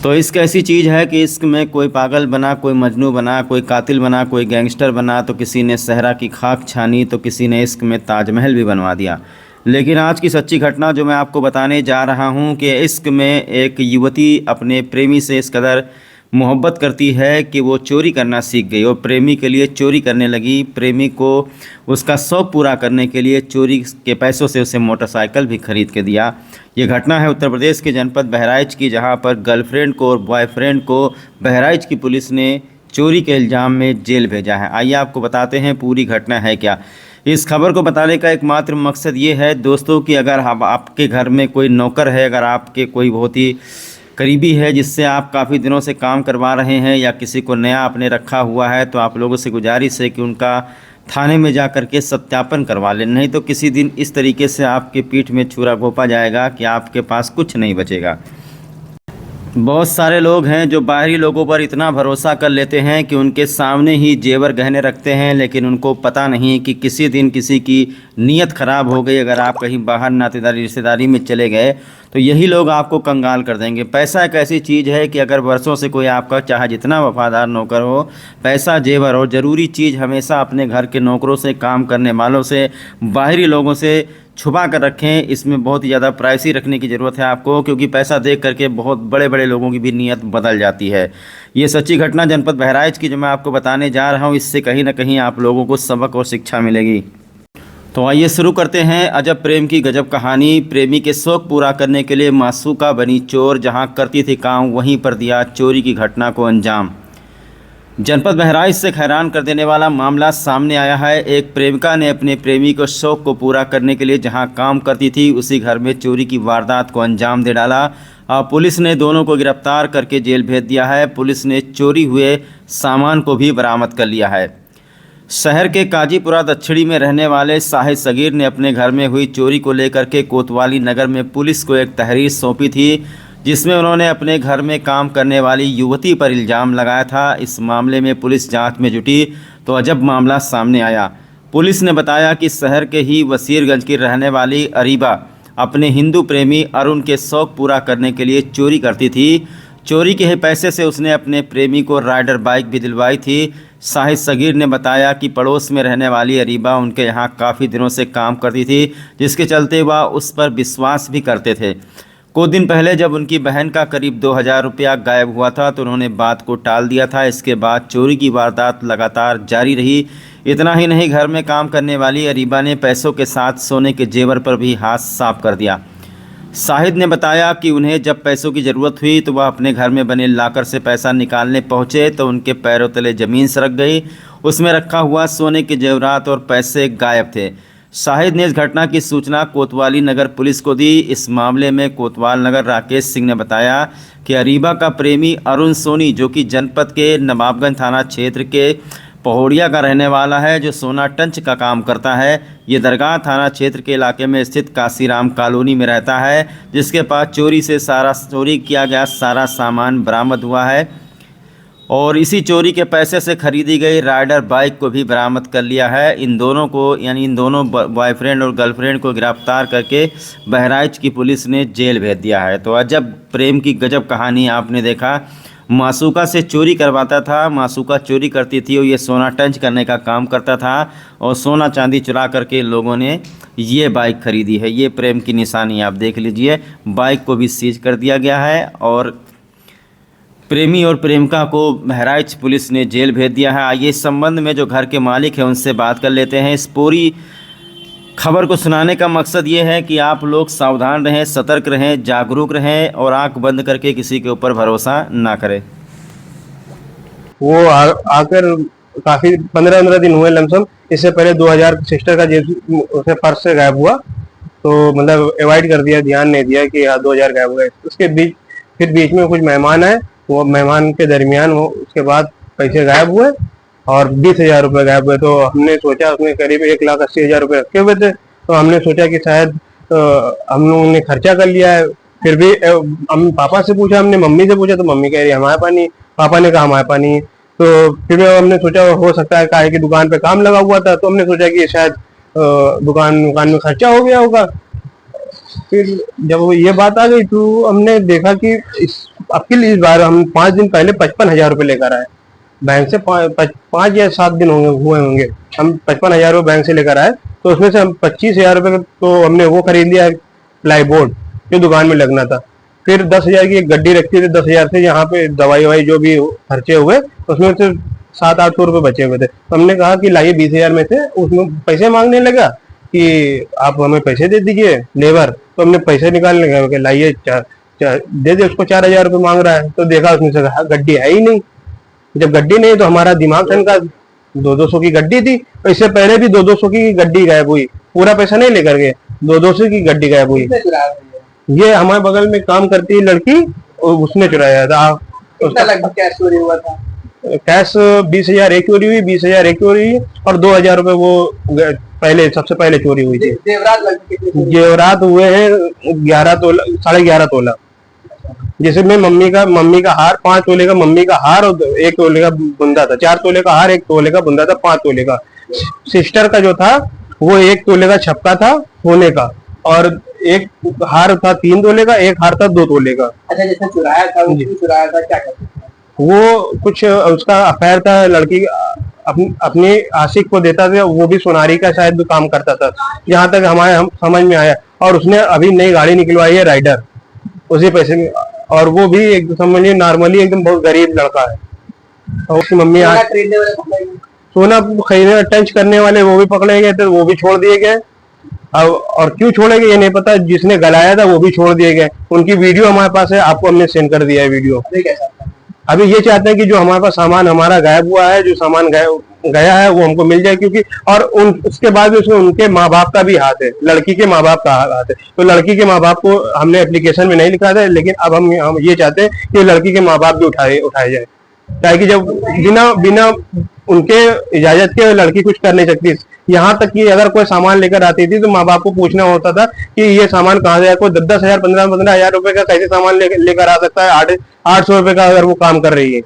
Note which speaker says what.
Speaker 1: तो इश्क ऐसी चीज़ है कि इश्क में कोई पागल बना, कोई मजनू बना, कोई कातिल बना, कोई गैंगस्टर बना, तो किसी ने सहरा की खाक छानी, तो किसी ने इश्क में ताजमहल भी बनवा दिया। लेकिन आज की सच्ची घटना जो मैं आपको बताने जा रहा हूँ कि इश्क में एक युवती अपने प्रेमी से इस कदर मोहब्बत करती है कि वो चोरी करना सीख गई और प्रेमी के लिए चोरी करने लगी। प्रेमी को उसका शौक़ पूरा करने के लिए चोरी के पैसों से उसे मोटरसाइकिल भी खरीद के दिया। ये घटना है उत्तर प्रदेश के जनपद बहराइच की, जहां पर गर्लफ्रेंड को और बॉयफ्रेंड को बहराइच की पुलिस ने चोरी के इल्ज़ाम में जेल भेजा है। आइए आपको बताते हैं पूरी घटना है क्या। इस खबर को बताने का एकमात्र मकसद ये है दोस्तों कि अगर आपके घर में कोई नौकर है, अगर आपके कोई बहुत ही करीबी है जिससे आप काफ़ी दिनों से काम करवा रहे हैं या किसी को नया आपने रखा हुआ है, तो आप लोगों से गुजारिश है कि उनका थाने में जा कर के सत्यापन करवा लें, नहीं तो किसी दिन इस तरीके से आपके पीठ में छुरा घोंपा जाएगा कि आपके पास कुछ नहीं बचेगा। बहुत सारे लोग हैं जो बाहरी लोगों पर इतना भरोसा कर लेते हैं कि उनके सामने ही जेवर गहने रखते हैं, लेकिन उनको पता नहीं कि किसी दिन किसी की नीयत ख़राब हो गई, अगर आप कहीं बाहर नातेदारी रिश्तेदारी में चले गए तो यही लोग आपको कंगाल कर देंगे। पैसा एक ऐसी चीज़ है कि अगर वर्षों से कोई आपका चाहे जितना वफादार नौकर हो, पैसा जेवर और ज़रूरी चीज़ हमेशा अपने घर के नौकरों से, काम करने वालों से, बाहरी लोगों से छुपा कर रखें। इसमें बहुत ही ज़्यादा प्राइवेसी रखने की ज़रूरत है आपको, क्योंकि पैसा देख करके बहुत बड़े बड़े लोगों की भी नीयत बदल जाती है। ये सच्ची घटना जनपद बहराइच की जो मैं आपको बताने जा रहा हूँ, इससे कहीं ना कहीं आप लोगों को सबक और शिक्षा मिलेगी। तो आइए शुरू करते हैं अजब प्रेम की गजब कहानी। प्रेमी के शौक़ पूरा करने के लिए मासूका बनी चोर, जहां करती थी काम वहीं पर दिया चोरी की घटना को अंजाम। जनपद बहराइच से हैरान कर देने वाला मामला सामने आया है। एक प्रेमिका ने अपने प्रेमी को शौक़ को पूरा करने के लिए जहां काम करती थी उसी घर में चोरी की वारदात को अंजाम दे डाला। पुलिस ने दोनों को गिरफ्तार करके जेल भेज दिया है। पुलिस ने चोरी हुए सामान को भी बरामद कर लिया है। शहर के काजीपुरा दक्षिणी में रहने वाले साहिद सगीर ने अपने घर में हुई चोरी को लेकर के कोतवाली नगर में पुलिस को एक तहरीर सौंपी थी, जिसमें उन्होंने अपने घर में काम करने वाली युवती पर इल्ज़ाम लगाया था। इस मामले में पुलिस जांच में जुटी तो अजब मामला सामने आया। पुलिस ने बताया कि शहर के ही वसीरगंज की रहने वाली अरीबा अपने हिंदू प्रेमी अरुण के शौक़ पूरा करने के लिए चोरी करती थी। चोरी के ही पैसे से उसने अपने प्रेमी को राइडर बाइक भी दिलवाई थी। साहिद सगीर ने बताया कि पड़ोस में रहने वाली अरीबा उनके यहाँ काफ़ी दिनों से काम करती थी, जिसके चलते वह उस पर विश्वास भी करते थे। कुछ दिन पहले जब उनकी बहन का करीब 2000 रुपया गायब हुआ था तो उन्होंने बात को टाल दिया था। इसके बाद चोरी की वारदात लगातार जारी रही। इतना ही नहीं, घर में काम करने वाली अरीबा ने पैसों के साथ सोने के जेवर पर भी हाथ साफ कर दिया। साहिद ने बताया कि उन्हें जब पैसों की ज़रूरत हुई तो वह अपने घर में बने लॉकर से पैसा निकालने पहुंचे तो उनके पैरों तले ज़मीन सरक गई। उसमें रखा हुआ सोने के जेवरात और पैसे गायब थे। साहिद ने इस घटना की सूचना कोतवाली नगर पुलिस को दी। इस मामले में कोतवाल नगर राकेश सिंह ने बताया कि अरीबा का प्रेमी अरुण सोनी, जो कि जनपद के नवाबगंज थाना क्षेत्र के पहोड़िया का रहने वाला है, जो सोना टंच का काम करता है, ये दरगाह थाना क्षेत्र के इलाके में स्थित काशीराम कॉलोनी में रहता है, जिसके पास चोरी किया गया सारा सामान बरामद हुआ है और इसी चोरी के पैसे से खरीदी गई राइडर बाइक को भी बरामद कर लिया है। इन दोनों को, यानी इन दोनों बॉयफ्रेंड और गर्लफ्रेंड को गिरफ्तार करके बहराइच की पुलिस ने जेल भेज दिया है। तो अजब प्रेम की गजब कहानी आपने देखा। मासूका से चोरी करवाता था, मासूका चोरी करती थी और ये सोना टंच करने का काम करता था और सोना चांदी चुरा करके लोगों ने ये बाइक खरीदी है। ये प्रेम की निशानी आप देख लीजिए। बाइक को भी सीज कर दिया गया है और प्रेमी और प्रेमिका को बहराइच पुलिस ने जेल भेज दिया है। आइए इस संबंध में जो घर के मालिक हैं उनसे बात कर लेते हैं। इस पूरी खबर को सुनाने का मकसद ये है कि आप लोग सावधान रहें, सतर्क रहें, जागरूक रहें और आंख बंद करके किसी के ऊपर भरोसा ना करें।
Speaker 2: वो आकर काफी 15-15 दिन हुए लमसम। इससे पहले 2000 सिस्टर का उसे पर्स से गायब हुआ, तो मतलब अवॉइड कर दिया, ध्यान नहीं दिया कि हाँ 2000 गायब हुआ। उसके बीच में कुछ मेहमान आए, वो मेहमान के दरमियान वो उसके बाद पैसे गायब हुए और 20,000 रुपये गायब हुए। तो हमने सोचा, उसमें करीब 1,80,000 रुपये रखे हुए थे, तो हमने सोचा कि शायद हम लोगों ने खर्चा कर लिया है। फिर भी हम पापा से पूछा, हमने मम्मी से पूछा तो मम्मी कह रही हमारे पास नहीं, पापा ने कहा हमारे पास नहीं। तो फिर हमने सोचा हो सकता है काय की दुकान पे काम लगा हुआ था, तो हमने सोचा कि शायद दुकान में खर्चा हो गया होगा। फिर जब ये बात आ गई तो हमने देखा कि इस अब की इस बार हम 5 दिन पहले 55,000 रुपये लेकर आए बैंक से। 5 या 7 दिन हुए होंगे, हम 55,000 रुपये बैंक से लेकर आए। तो उसमें से हम 25,000 रुपये तो हमने वो खरीद लिया प्लाई बोर्ड जो दुकान में लगना था। फिर 10,000 की एक गड्डी रखी थी, 10,000 से यहाँ पे दवाई वाई जो भी खर्चे हुए उसमें से 700-800 रुपये बचे हुए थे। तो हमने कहा कि लाइए 20,000 में से, उसमें पैसे मांगने लगा कि आप हमें पैसे दे दीजिए लेबर। तो हमने पैसे निकालने लगा, लाइए दे दे उसको, 4,000 रुपये मांग रहा है। तो देखा उसमें से गड्डी है ही नहीं। जब गड्डी नहीं तो हमारा दिमाग ठनका, 200-200 की गड्डी थी। तो इससे पहले भी 200-200 की गड्डी गायब हुई, पूरा पैसा नहीं लेकर गए, 200-200 की गड्डी गायब हुई। ये हमारे बगल में काम करती है लड़की, उसने चुराया था।
Speaker 3: लगभग कैश चोरी हुआ था?
Speaker 2: कैश 20,000 एक चोरी हुई, 20,000 एक चोरी हुई, और 2,000 रुपये वो पहले सबसे पहले चोरी हुई थी। जेवरात हुए हैं 11 तोला, 11.5 तोला, जिसमें मम्मी का हार 5 तोले का, मम्मी का हार और 1 तोले का बुंदा था। 4 तोले का हार, 1 तोले का बुंदा था, 5 तोले का। सिस्टर का जो था वो 1 तोले का छपका था सोने का, और एक हार था 3 तोले का, एक हार था 2 तोले का।
Speaker 3: अच्छा, जिसने चुराया था वो क्यों चुराया था, क्या करते थे?
Speaker 2: वो कुछ उसका अफेयर था, लड़की अपनी आशिक को देता था, वो भी सोनारी का शायद काम करता था, जहाँ तक हमारे हम समझ में आया। और उसने अभी नई गाड़ी निकलवाई है राइडर, उसी पैसे में, और वो भी एक समझिए नॉर्मली एकदम बहुत गरीब लड़का है। और उसकी मम्मी सोना खरीदने टंच करने वाले वो भी पकड़े गए थे, वो भी छोड़ दिए गए। अब और क्यों छोड़े गए ये नहीं पता, जिसने गलाया था वो भी छोड़ दिए गए। उनकी वीडियो हमारे पास है, आपको हमने सेंड कर दिया है वीडियो। अभी ये चाहते हैं कि जो हमारे पास सामान हमारा गायब हुआ है, जो सामान गया है वो हमको मिल जाए, क्योंकि और उसके बाद भी उसमें उनके माँ बाप का भी हाथ है, लड़की के माँ बाप का हाथ है। तो लड़की के माँ बाप को हमने एप्लीकेशन में नहीं लिखा था, लेकिन अब हम ये चाहते हैं कि लड़की के माँ बाप भी उठाए जाए, ताकि जब बिना उनके इजाजत के लड़की कुछ कर नहीं सकती। यहाँ तक कि अगर कोई सामान लेकर आती थी तो माँ बाप को पूछना होता था कि ये सामान कहाँ से है। कोई 10,000 15,000 रुपए का कैसे सामान लेकर आ सकता है 800 रुपए का, अगर वो काम कर रही है।